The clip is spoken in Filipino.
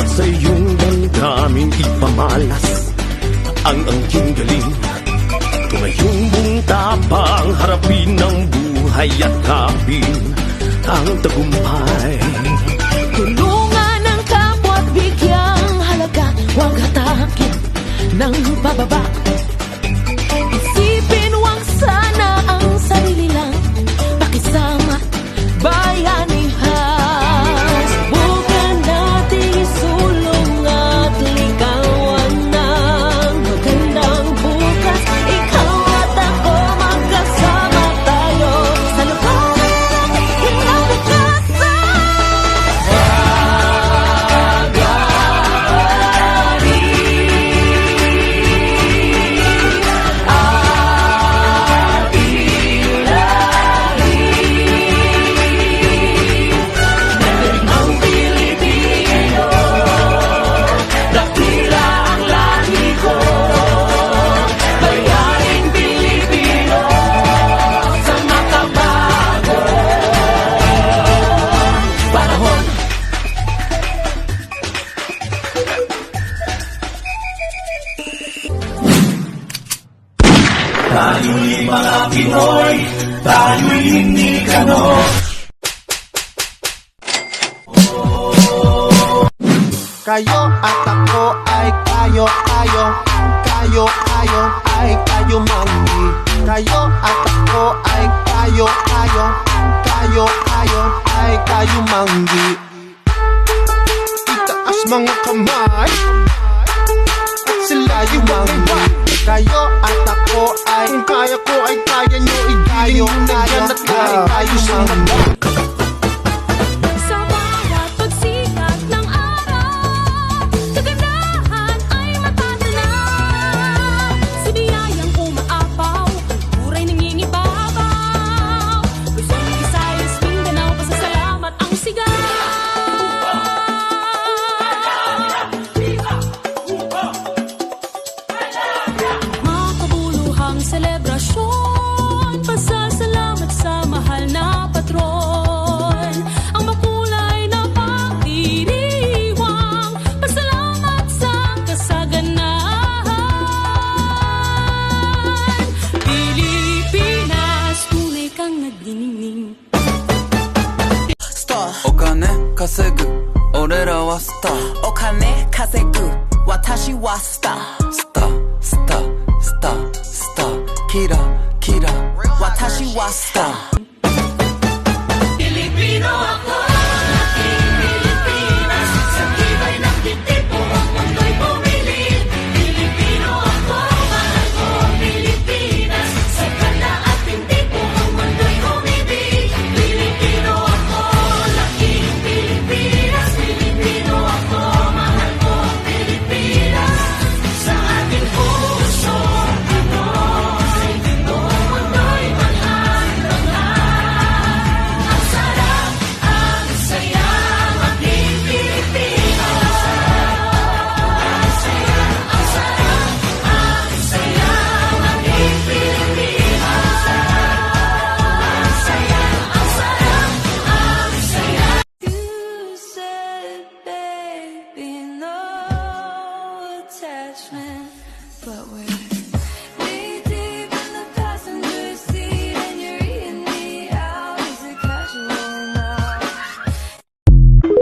At sa iyong damdamin ipamalas ang angking galing. Tumayong buntapang harapin ng buhay at kapin ang tagumpay. Tulungan ang kapwa at bigyang halaga, huwag hatakin ng pababa. Isipin huwag sana ang sarili lang, pakisama bayanihan. Subukan natin isulong at ligawan ng magandang bukas. Ikaw at ako magkasama tayo sa lupain ng kinabukasan. Tayo'y mga Pinoy, tayo'y hindi kano. Kayo at ako ay kayo manggi. Kayo at ako ay kayo manggi. Itaas mga kamay at sila yung manggi. Kayo at ako ay kung kaya ko ay kaya nyo igaling yung nagyan at tayo sa manggi. Sa bawat pagsikat ng araw, kagandahan ay matatanaw. Sa biyayang umaapaw, buray nangingibabaw. Luzon, Visayas, Mindanao, pasasalamat ang sigaw. Makabuluhang selebrasyon, pasasalamat sa mahal na patron. Ang makulay na pagdiriwang, pasalamat sa kasaganahan. Pilipinas, tunay kang nagniningning. お金稼ぐ俺らはスターお金稼ぐ私はスタースタースタースタースターキラキラ私はスター Pilipino ako, laking Pilipinas. Sa tibay ng dibdib, buong mundo'y bumili. Pilipino ako, mahal ko Pilipinas. Sa ganda at hindi, buong mundo'y umibig. Pilipino ako, laking Pilipinas. Pilipino ako, mahal ko Pilipinas. Sa ating puso, Pinoy, buong mundo'y manghang-langhang. Ang sarap, ang saya, maging Pilipino. Ang saya, ang sarap, ang saya, maging Pilipino. Ang saya, ang sarap, ang saya. You said, baby, no attachment, but we're